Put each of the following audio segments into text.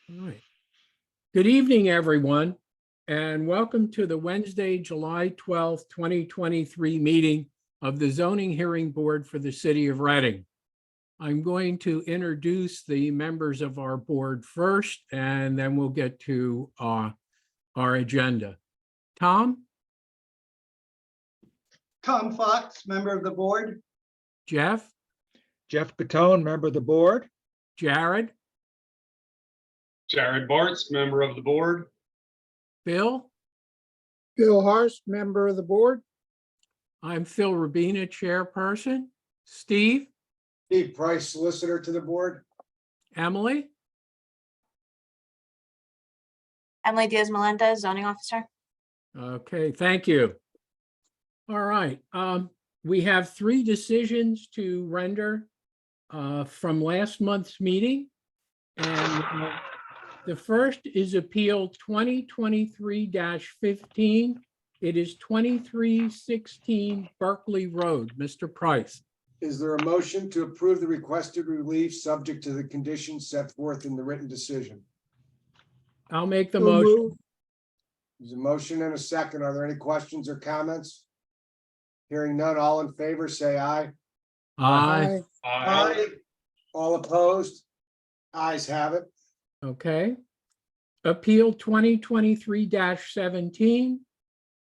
All right. Good evening, everyone, and welcome to the Wednesday, July 12th, 2023 meeting of the Zoning Hearing Board for the City of Reading. I'm going to introduce the members of our board first, and then we'll get to our agenda. Tom, Tom Fox, member of the board. Jeff, Jeff Catone, member of the board. Jared, Jared Bartz, member of the board. Bill. Bill Harst, member of the board. I'm Phil Rubina, chairperson. Steve, Steve Price, solicitor to the board. Emily, Emily Diaz-Melendez, zoning officer. okay, thank you. All right, we have three decisions to render from last month's meeting. And the first is Appeal 2023-15. It is 2316 Berkeley Road. Mr. Price. Is there a motion to approve the requested relief subject to the conditions set forth in the written decision? I'll make the So motion. moved. There's a motion and a second. Are there any questions or comments? Hearing none, all in favor, say aye. Aye. Aye. All opposed? Ayes have it. Okay. Appeal 2023-17,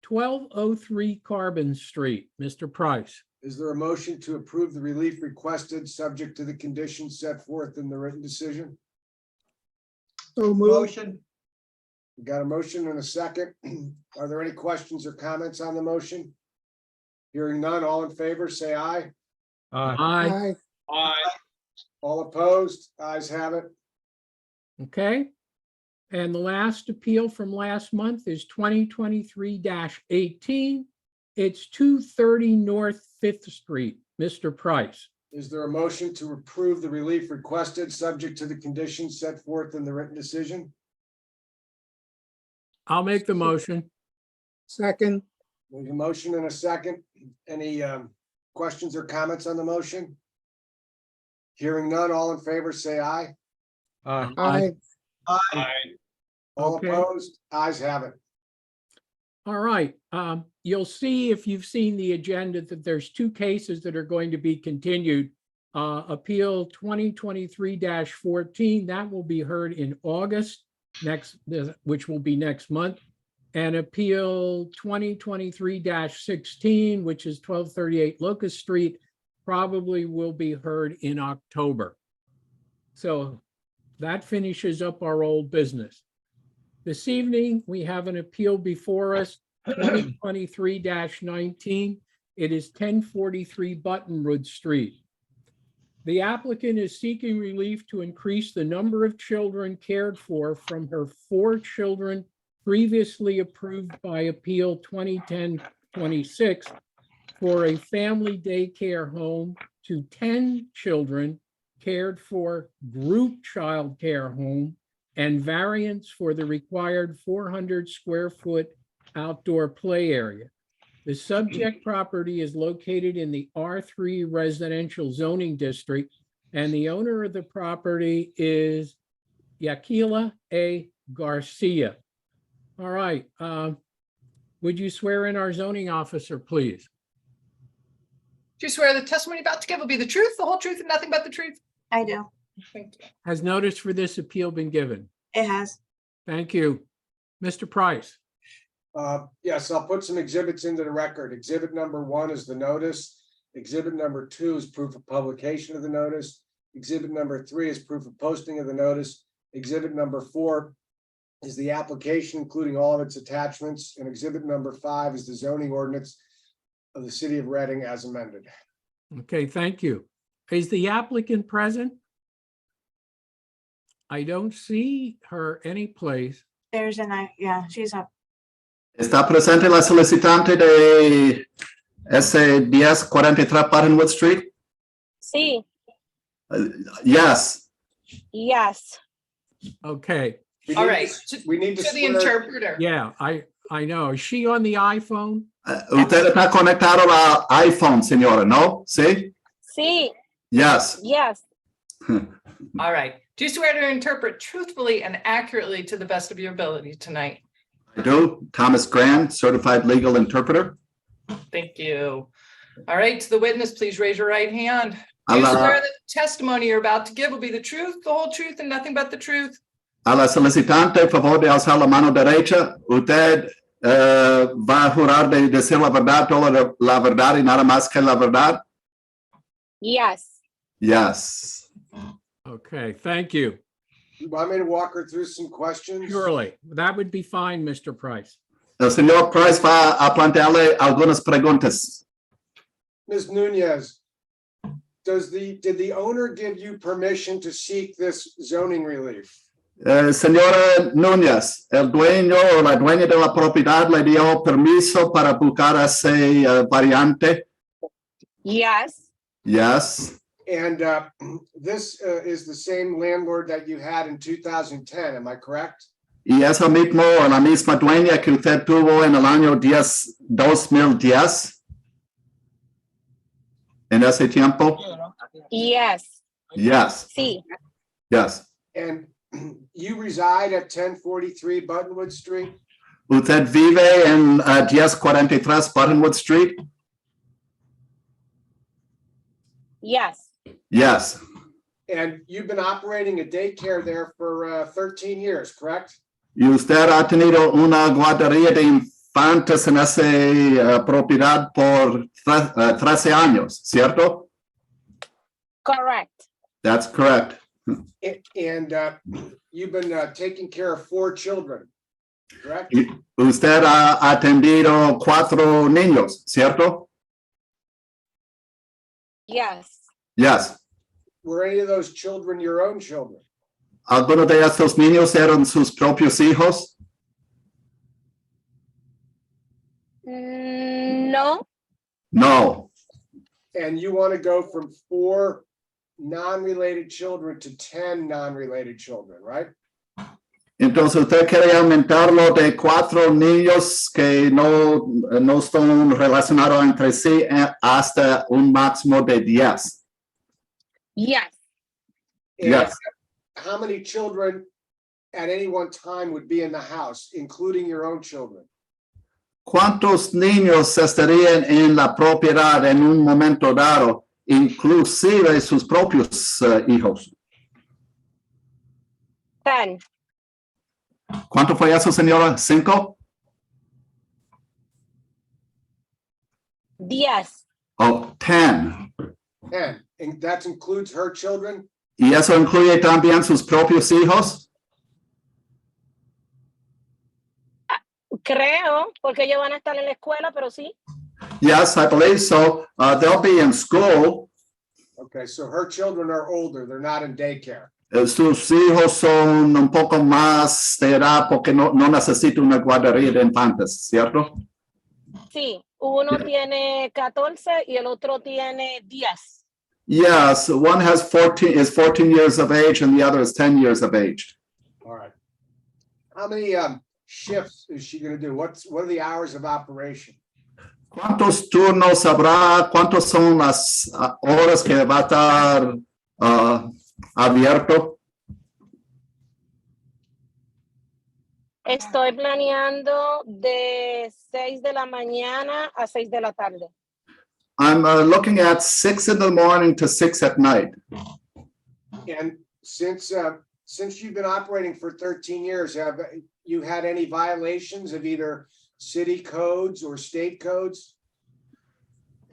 1203 Carbon Street. Mr. Price. Is there a motion to approve the relief requested subject to the conditions set forth in the written decision? So moved. Motion. We got a motion and a second. Are there any questions or comments on the motion? Hearing none, all in favor, say aye. Aye. Aye. Aye. All opposed? Ayes have it. Okay. And the last appeal from last month is 2023-18. It's 230 North Fifth Street. Mr. Price. Is there a motion to approve the relief requested, subject to the conditions set forth in the written decision? I'll make the motion. Second. There's a motion and a second. Any questions or comments on the motion? Hearing none, all in favor, say aye. Aye. Aye. Aye. All Okay. opposed? Ayes have it. All right. You'll see if you've seen the agenda that there's two cases that are going to be continued. Appeal 2023-14, that will be heard in August which will be next month. And Appeal 2023-16, which is 1238 Locust Street, probably will be heard in October. So that finishes up our old business. This evening, we have an appeal before us, 2023-19. It is 1043 Buttonwood Street. The applicant is seeking relief to increase the number of children cared for from her 4 children previously approved by Appeal 2010-26 for a family daycare home to 10 children cared for group child care home and variance for the required 400 square foot outdoor play area. The subject property is located in the R3 residential zoning district, and the owner of the property is Yakila A. Garcia. All right. Would you swear in our zoning officer, please? Do you swear the testimony about to give will be the truth, the whole truth, and nothing but the truth? I do. Thank you. Has notice for this appeal been given? It has. Thank you. Mr. Price. Yes, I'll put some exhibits into the record. Exhibit number 1 is the notice. Exhibit number 2 is proof of publication of the notice. Exhibit number 3 is proof of posting of the notice. Exhibit number 4 is the application, including all of its attachments. And exhibit number 5 is the zoning ordinance of the city of Reading as amended. Okay, thank you. Is the applicant present? I don't see her anyplace. There's yeah, she's up. Está presente la solicitante de S10 43 Buttonwood Street? Sí, Yes. yes. Okay, We All need right, to- We need to To the swear. interpreter. yeah, I know. Is she on the iPhone? Usted está conectado al iPhone, señora, ¿no? Sí? Sí, Yes. yes. All right. Do you swear to interpret truthfully and accurately to the best of your ability tonight? I do. Thomas Grand, certified legal interpreter. Thank you. All right, to the witness, please raise your right hand. Do you A swear la, that the testimony you're about to give will be the truth, the whole truth, and nothing but the truth? a la solicitante, favor de alzar la mano derecha. Usted va a jurar de decir la verdad, toda la verdad y nada más que la verdad. Yes. Yes. Okay, thank you. You want me to walk her through some questions? Surely, that would be fine, Mr. Price. El señor Price va a plantearle algunas preguntas. Ms. Nunez, did the owner give you permission to seek this zoning relief? Señora Núñez, el dueño o la dueña de la propiedad le dio permiso para buscar ese variante. Yes. Yes. And this is the same landlord that you had in 2010, am I correct? Y es el mismo, la misma dueña que usted tuvo en el año 2010. En ese tiempo. Yes. Yes. Sí. Yes. And you reside at 1043 Buttonwood Street? Usted vive en 1043 Buttonwood Street. Yes. Yes. And you've been operating a daycare there for 13 years, correct? Y usted ha tenido una guardería de infantes en esa propiedad por 13 años, ¿cierto? Correct. That's correct. And you've been taking care of 4 children, correct? Y usted ha atendido 4 niños, ¿cierto? Yes. Yes. Were any of those children your own children? ¿Algunos de estos niños eran sus propios hijos? No. No. And you want to go from 4 non-related children to 10 non-related children, right? Entonces usted quiere aumentarlo de 4 niños que no están relacionados entre sí hasta un máximo de 10. Yes. And Yes. how many children at any one time would be in the house, including your own children? ¿Cuántos niños estarían en la propiedad en un momento dado, inclusive sus propios hijos? 10. ¿Cuánto fue eso, señora? 5? 10. Oh, 10. 10, and that includes her children? ¿Y eso incluye también sus propios hijos? Creo, porque ellos van a estar en la escuela, pero sí. Yes, I believe so. They'll be in school. Okay, so her children are older, they're not in daycare. Sus hijos son un poco más de edad porque no necesitan una guardería de infantes, ¿cierto? Sí. Uno tiene 14 y el otro tiene 10. Yes, one is 14 years of age and the other is 10 years of age. All right. How many shifts is she gonna do? What are the hours of operation? ¿Cuántos turnos habrá? ¿Cuántas son las horas que va a estar abierto? Estoy planeando de 6 de la mañana a 6 de la tarde. I'm looking at 6 in the morning to 6 at night. And since you've been operating for 13 years, have you had any violations of either city codes or state codes?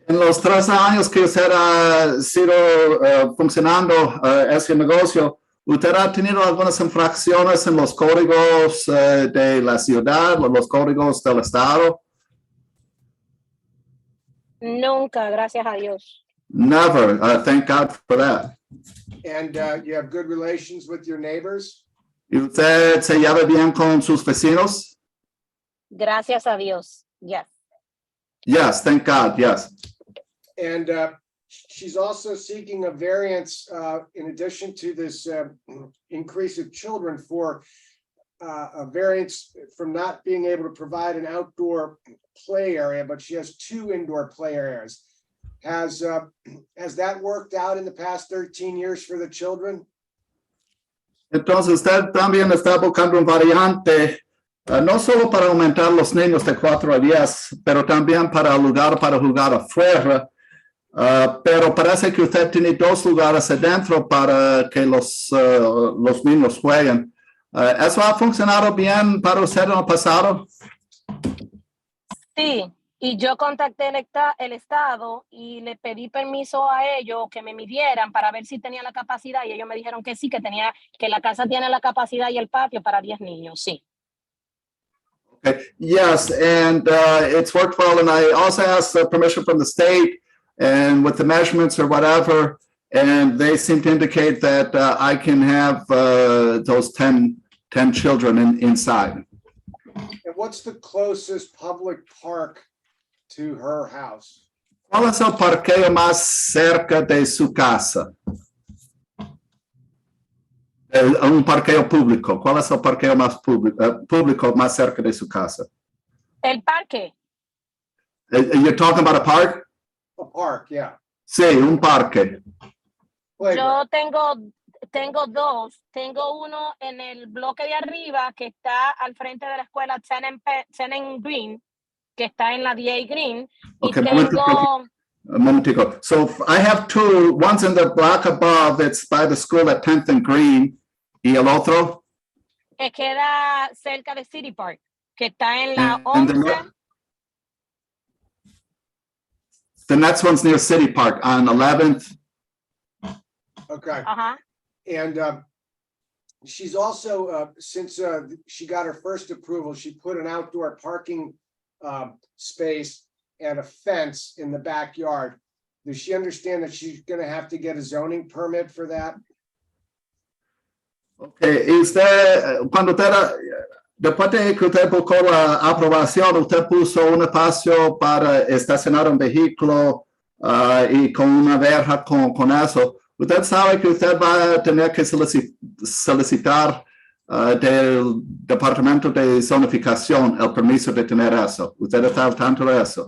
En los 3 años que usted ha sido funcionando ese negocio, ¿usted ha tenido algunas infracciones en los códigos de la ciudad o los códigos del estado? Nunca, gracias a Dios. Never. Thank God for that. And you have good relations with your neighbors? ¿Y usted se lleva bien con sus vecinos? Gracias a Dios. Yes. Yes, thank God, yes. And she's also seeking a variance in addition to this increase of children for a variance from not being able to provide an outdoor play area, but she has 2 indoor play areas. Has that worked out in the past 13 years for the children? Entonces, usted también está buscando un variante, no solo para aumentar los niños de 4 a 10, pero también para lugar para jugar afuera. Pero parece que usted tiene 2 lugares adentro para que los niños jueguen. ¿Eso ha funcionado bien para usted en el pasado? Sí, y yo contacté el estado y le pedí permiso a ellos que me midieran para ver si tenía la capacidad y ellos me dijeron que sí, que la casa tiene la capacidad y el patio para 10 niños, sí. Okay. Yes, and it's worked well. And I also asked permission from the state and with the measurements or whatever, and they seem to indicate that I can have those 10 children inside. And what's the closest public park to her house? ¿Cuál es el parqueo más cerca de su casa? Un parqueo público. ¿Cuál es el parqueo más público más cerca de su casa? El parque, You're talking about a park? A park, yeah. Sí, un parque. Playground. yo tengo 2. Tengo uno en el bloque de arriba que está al frente de la escuela Tenen Green, que está en la DA Green. Y Okay, tengo, a momentico. So I have 2. One's in the block above. It's by the school at 10th and Green. ¿Y el otro? queda cerca de City Park, que está en la And 11. the next one's near City Park on 11th. Okay. Ajá. And she's also, since she got her first approval, she put an outdoor parking space and a fence in the backyard. Does she understand that she's going to have to get a zoning permit for that? Okay, y usted, cuando usted, después de que usted buscó la aprobación, usted puso un espacio para estacionar un vehículo y con una verja con eso. Usted sabe que usted va a tener que solicitar del Departamento de Zonificación el permiso de tener eso. ¿Usted está al tanto de eso?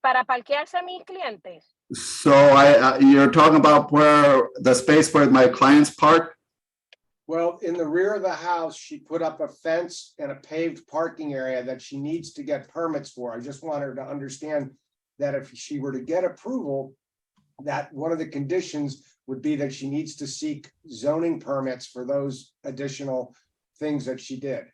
Para parquearse a mis clientes. So you're talking about where the space where my clients park? Well, in the rear of the house, she put up a fence and a paved parking area that she needs to get permits for. I just want her to understand that if she were to get approval, that one of the conditions would be that she needs to seek zoning permits for those additional things that she did.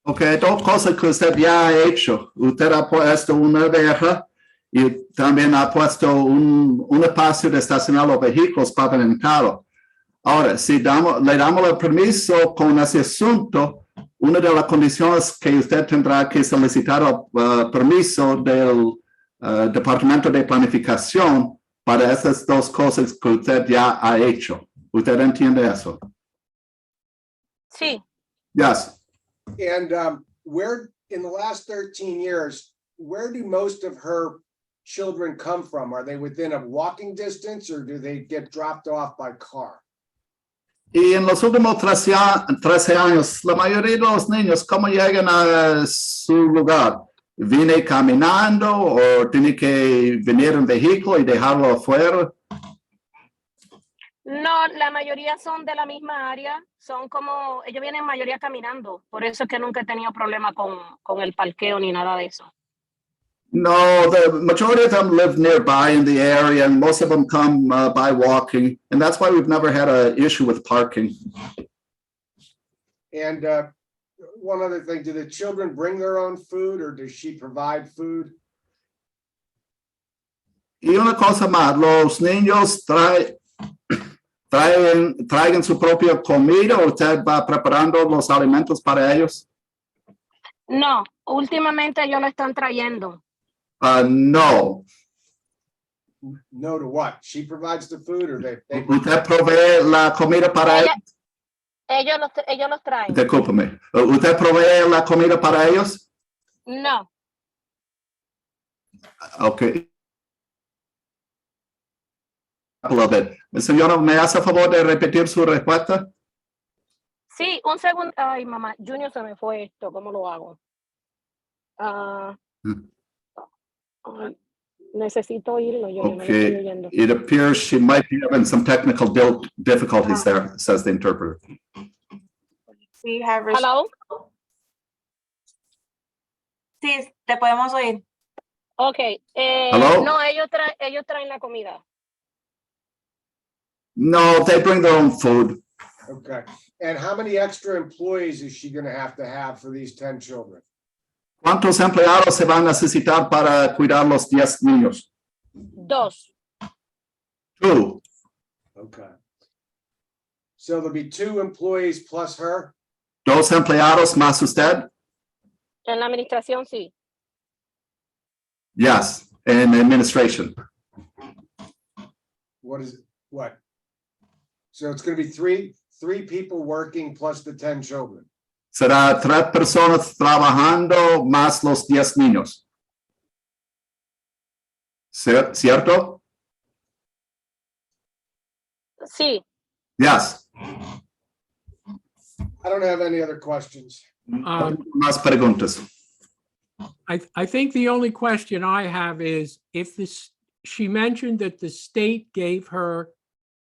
Okay, 2 cosas que usted ya ha hecho. Usted ha puesto una verja y también ha puesto un espacio de estacionar los vehículos pavimentado. Ahora, si le damos el permiso con ese asunto, una de las condiciones que usted tendrá que solicitar el permiso del Departamento de Planificación para esas 2 cosas que usted ya ha hecho. ¿Usted entiende eso? Sí. Yes. And where, in the last 13 years, where do most of her children come from? Are they within a walking distance or do they get dropped off by car? Y en los últimos 13 años, la mayoría de los niños, ¿cómo llegan a su lugar? ¿Viene caminando o tiene que venir en vehículo y dejarlo afuera? No, la mayoría son de la misma área, ellos vienen mayoría caminando, por eso es que nunca he tenido problema con el parqueo ni nada de eso. No, the majority of them live nearby in the area, and most of them come by walking, and that's why we've never had an issue with parking. And one other thing, do the children bring their own food or does she provide food? Y una cosa más, los niños traigan su propia comida o usted va preparando los alimentos para ellos? No, últimamente ellos lo están trayendo. No. No to what? She provides the food or they ¿Usted provee la comida para ellos? Ellos los traen. Discúlpeme. ¿Usted provee la comida para ellos? No, Ok. A little bit. Señora, ¿me hace favor de repetir su respuesta? sí, un segundo. Ay, mamá, Junior se me fue esto, ¿cómo lo hago? Ay, necesito oírlo, yo no lo estoy Okay, oyendo. it appears she might be having some technical difficulties there, says the interpreter. We have. Hello? Sí, te podemos oír. Ok. Hello? No, ellos traen la comida. No, they bring their own food. Okay, and how many extra employees is she gonna have to have for these 10 children? ¿Cuántos empleados se van a necesitar para cuidar los 10 niños? 2. 2. Okay. So there'll be 2 employees plus her? 2 empleados más usted? En la administración, sí. Yes, in administration. What? So it's gonna be three people working plus the 10 children. Será 3 personas trabajando más los 10 niños. ¿Cierto? Sí. Yes. I don't have any other questions. Más preguntas. I think the only question I have is if this, she mentioned that the state gave her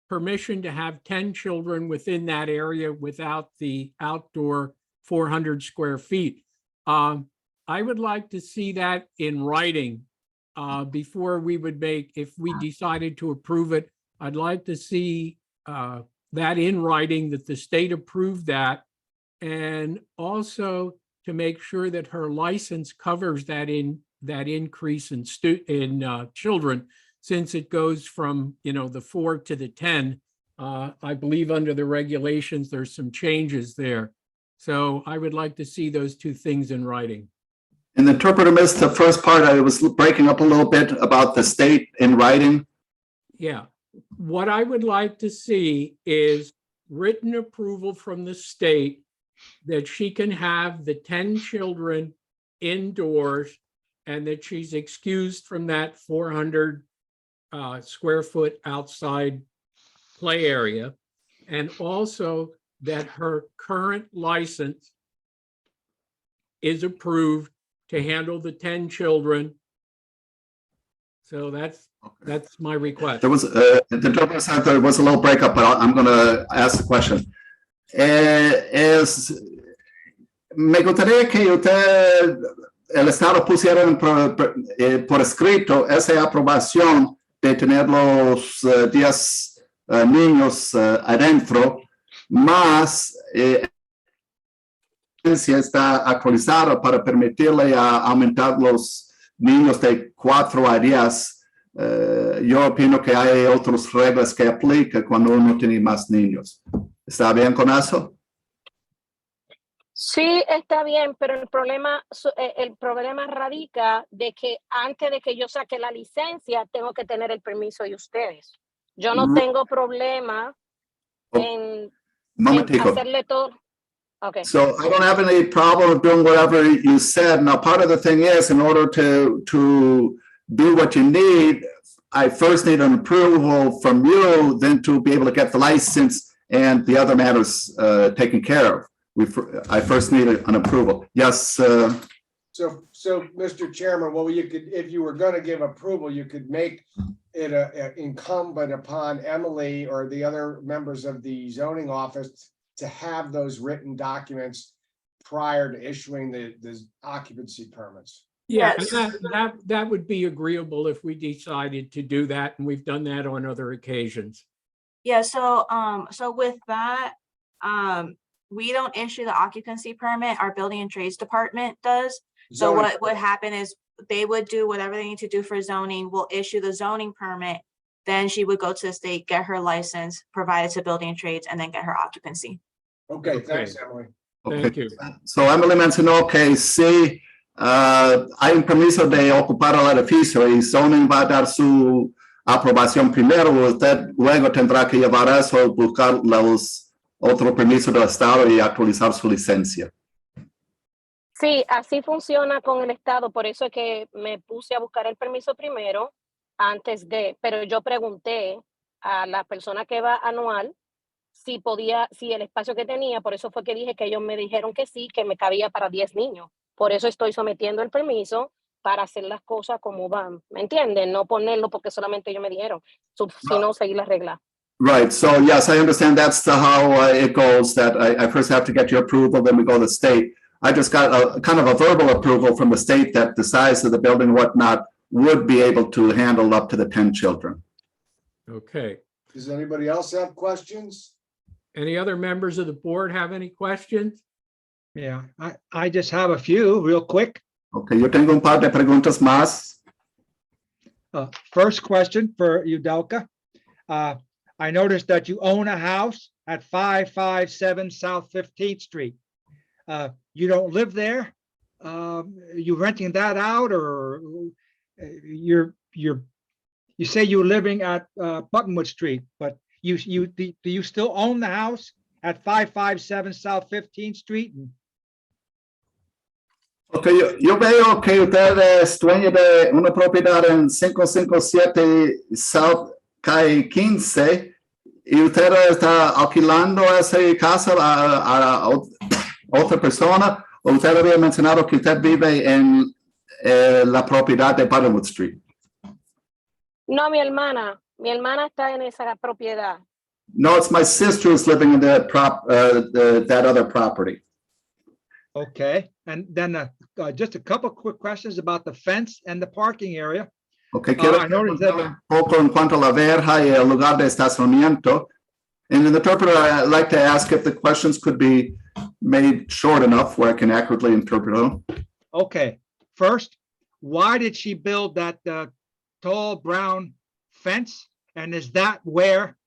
permission to have 10 children within that area without the outdoor 400 square feet. I would like to see that in writing before we would make, if we decided to approve it, I'd like to see that in writing, that the state approved that. And also to make sure that her license covers that increase in children, since it goes from, the 4 to the 10. I believe under the regulations, there's some changes there. So I would like to see those 2 things in writing. And the interpreter missed the first part. I was breaking up a little bit about the state in writing. Yeah, what I would like to see is written approval from the state that she can have the 10 children indoors and that she's excused from that 400 square foot outside play area. And also that her current license is approved to handle the 10 children. So that's my request. There was, the interpreter said there was a little breakup, but I'm going to ask the question. Me gustaría que el Estado pusiera por escrito esa aprobación de tener los 10 niños adentro, más si está actualizada para permitirle a aumentar los niños de 4 a 10. Yo opino que hay otras reglas que aplican cuando uno tiene más niños. ¿Está bien con eso? Sí, está bien, pero el problema radica de que antes de que yo saque la licencia, tengo que tener el permiso de ustedes. Yo no tengo problema en hacerle todo. Okay. So I don't have any problem with doing whatever you said. Now, part of the thing is, in order to do what you need, I first need an approval from you, then to be able to get the license and the other matters taken care of. I first need an approval. Yes. So, Mr. Chairman, well, you could, if you were going to give approval, you could make it incumbent upon Emily or the other members of the zoning office to have those written documents prior to issuing the occupancy permits. Yeah, Yes. and that would be agreeable if we decided to do that, and we've done that on other occasions. Yeah, so with that, we don't issue the occupancy permit, our building and trades department does. So Zoning- what would happen is they would do whatever they need to do for zoning, we'll issue the zoning permit. Then she would go to the state, get her license, provide it to building and trades, and then get her occupancy. Okay, thanks, Emily. Thank you. So Emily mencionó que sí, hay un permiso de ocupar el edificio y zoning va a dar su aprobación primero. Usted luego tendrá que llevar eso, buscar los otros permisos del Estado y actualizar su licencia. Sí, así funciona con el Estado, por eso es que me puse a buscar el permiso primero antes de, pero yo pregunté a la persona que va anual si podía, si el espacio que tenía, por eso fue que dije que ellos me dijeron que sí, que me cabía para 10 niños. Por eso estoy sometiendo el permiso para hacer las cosas como van, ¿me entienden? No ponerlo porque solamente ellos me dijeron, sino seguir las reglas. Right, so yes, I understand that's how it goes, that I first have to get your approval, then we go to the state. I just got a kind of a verbal approval from the state that the size of the building and whatnot would be able to handle up to the 10 children. Okay. Does anybody else have questions? Any other members of the board have any questions? Yeah, I just have a few real quick. Okay, yo tengo un par de preguntas más. First question for Udelka. I noticed that you own a house at 557 South 15th Street. You don't live there? You renting that out, or you say you're living at Buttonwood Street, but do you still own the house at 557 South 15th Street? Ok, yo veo que usted es dueño de una propiedad en 557 South Calle 15 y usted está alquilando esa casa a otra persona, o usted había mencionado que usted vive en la propiedad de Buttonwood Street. No, mi hermana está en esa propiedad. No, it's my sister who's living in that other property. Okay, and then just a couple quick questions about the fence and the parking area. Okay, quiero I noticed that- un poco en cuanto a la verja y el lugar de estacionamiento. And in the interpreter, I'd like to ask if the questions could be made short enough where I can accurately interpret them. Okay, first, why did she build that tall brown fence? And is that where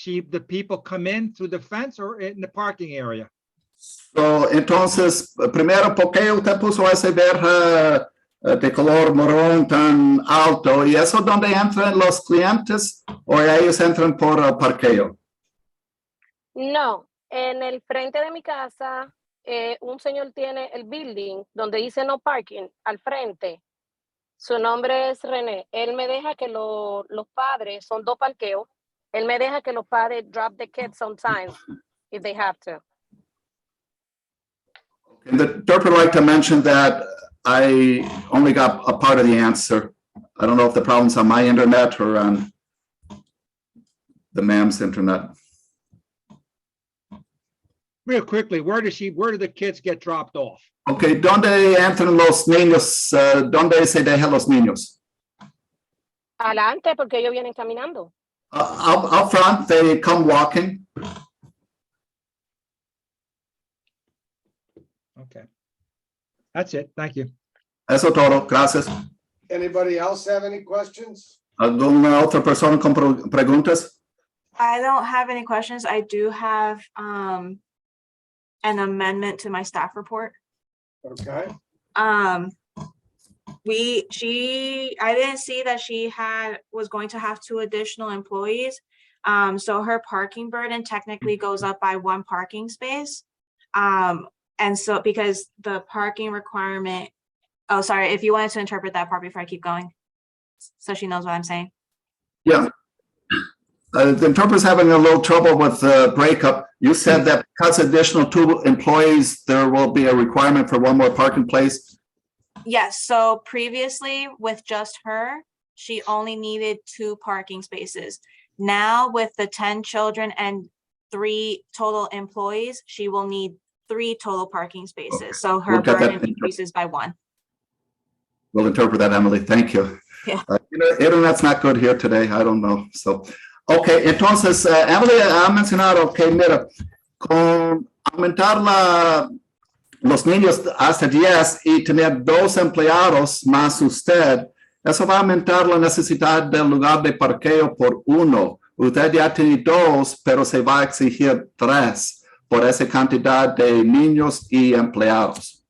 the people come in through the fence or in the parking area? So, entonces, primero, ¿por qué usted puso esa verja de color marrón tan alto? ¿Y eso donde entran los clientes o ellos entran por el parqueo? No, en el frente de mi casa, un señor tiene el building donde dice no parking al frente. Su nombre es René. Él me deja que los padres, son 2 parqueos, él me deja que los padres drop the kids sometimes if they have to. And the interpreter would like to mention that I only got a part of the answer. I don't know if the problem's on my internet or on the ma'am's internet. Real quickly, where do the kids get dropped off? Okay, ¿dónde entran los niños? ¿Dónde se dejan los niños? Adelante, porque ellos vienen caminando. Up front, they come walking. Okay. That's it. Thank you. Eso todo, gracias. Anybody else have any questions? ¿Alguna otra persona con preguntas? I don't have any questions. I do have an amendment to my staff report. Okay, I didn't see that she was going to have 2 additional employees. So her parking burden technically goes up by 1 parking space. And so because the parking requirement, oh, sorry, if you wanted to interpret that part before I keep going, so she knows what I'm saying. Yeah. The interpreter's having a little trouble with the breakup. You said that because additional 2 employees, there will be a requirement for 1 more parking place. Yes, so previously with just her, she only needed 2 parking spaces. Now with the 10 children and 3 total employees, she will need 3 total parking spaces. So her We'll get that burden increases by 1. We'll interpret that, Emily. Thank you. Yeah. Internet's not good here today. I don't know. So, okay, entonces, Emily ha mencionado que, mira, con aumentar los niños hasta 10 y tener 2 empleados más usted, eso va a aumentar la necesidad del lugar de parqueo por 1. Usted ya tiene 2, pero se va a exigir 3 por esa cantidad de niños y empleados.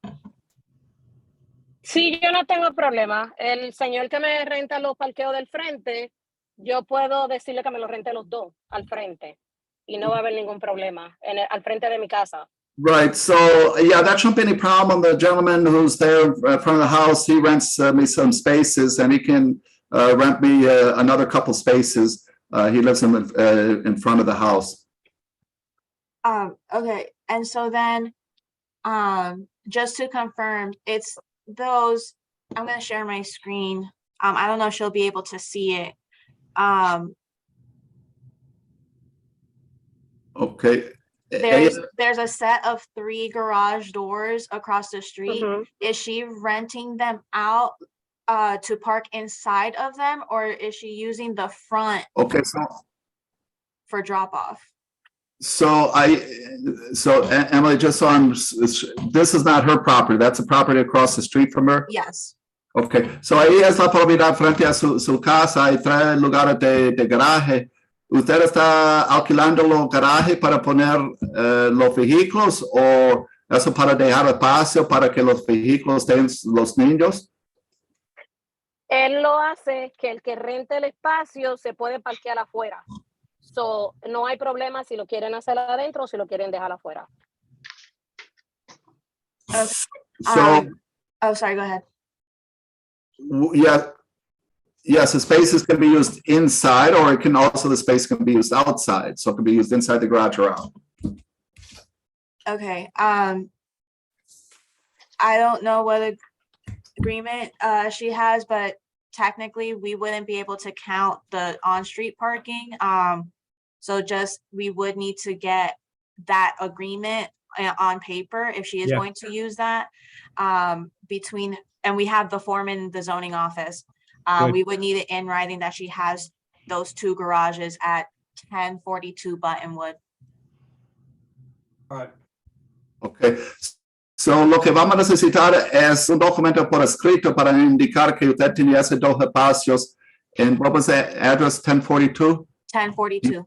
Sí, yo no tengo problema. El señor que me renta los parqueos del frente, yo puedo decirle que me los rente los 2 al frente y no va a haber ningún problema al frente de mi casa. Right. So, yeah, that shouldn't be any problem. The gentleman who's there in front of the house, he rents me some spaces, and he can rent me another couple spaces. He lives in front of the house. Okay, and so then, just to confirm, it's those I'm gonna share my screen. I don't know if she'll be able to see it. Okay. There's a set of 3 garage doors across the street. Mhm. Is she renting them out to park inside of them, or is she using the front Okay, for drop off? so Emily, just so this is not her property, that's a property across the street from her? Yes. Ok, so ahí es la propiedad frente a su casa, hay 3 lugares de garaje. ¿Usted está alquilando los garajes para poner los vehículos o eso para dejar espacio para que los vehículos tengan los niños? Él lo hace que el que rente el espacio se puede parquear afuera. So, no hay problema si lo quieren hacer adentro o si lo quieren dejar afuera. So, Oh, sorry, go ahead. yes, the spaces can be used inside, or it can also, the space can be used outside. So it can be used inside the garage or out. Okay, I don't know what agreement she has, but technically we wouldn't be able to count the on-street parking. So just, we would need to get that agreement on paper if she is Yeah. going to use that. Between, and we have the form in the zoning office. Good. We would need it in writing that she has those 2 garages at 1042 Buttonwood. All right. Okay. So lo que vamos a necesitar es un documento por escrito para indicar que usted tiene esos 2 espacios en, what was that address, 1042? 1042.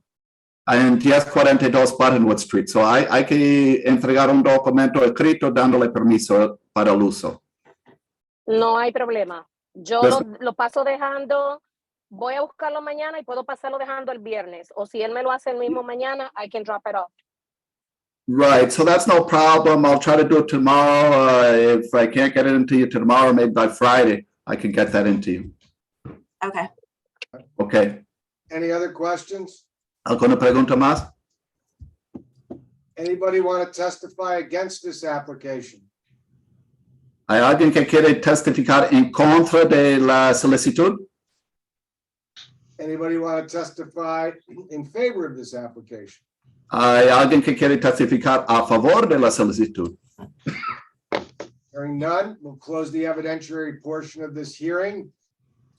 En 1042 Buttonwood Street. So hay que entregar un documento escrito dándole permiso para el uso. No hay problema. Yo Yes. lo paso dejando, voy a buscarlo mañana y puedo pasarlo dejando el viernes. O si él me lo hace el mismo mañana, I can drop it off. Right, so that's no problem. I'll try to do it tomorrow. If I can't get it into you tomorrow, maybe by Friday, I can get that into you. Okay. Okay. Any other questions? ¿Alguna pregunta más? Anybody want to testify against this application? ¿Hay alguien que quiere testificar en contra de la solicitud? Anybody want to testify in favor of this application? ¿Hay alguien que quiere testificar a favor de la solicitud? Hearing none, we'll close the evidentiary portion of this hearing.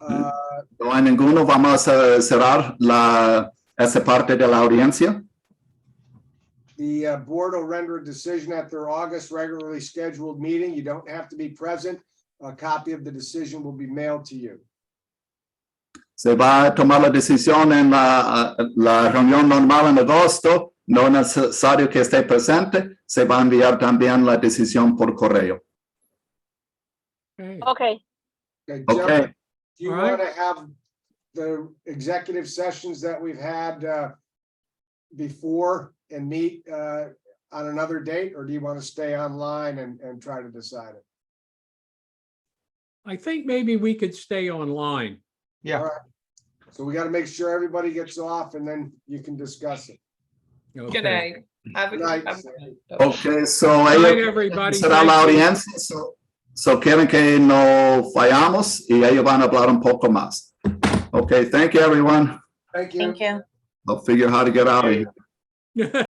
No hay ninguno. Vamos a cerrar esa parte de la audiencia. The board will render a decision at their August regularly scheduled meeting. You don't have to be present. A copy of the decision will be mailed to you. Se va a tomar la decisión en la reunión normal en agosto. No es necesario que esté presente. Se va a enviar también la decisión por correo. Okay. Okay. Okay, Okay. gentlemen, do you All right. want to have the executive sessions that we've had before and meet on another date, or do you want to stay online and try to decide it? I think maybe we could stay online. Yeah. All right. So we got to make sure everybody gets off and then you can discuss it. Okay. Good night. Have a Good night. Okay, so Good night, ellos everybody. será la Thank you. audiencia. So quieren que no fallamos y ellos van a hablar un poco más. Okay, thank you, everyone. Thank you. Thank you. I'll figure how to get out of here.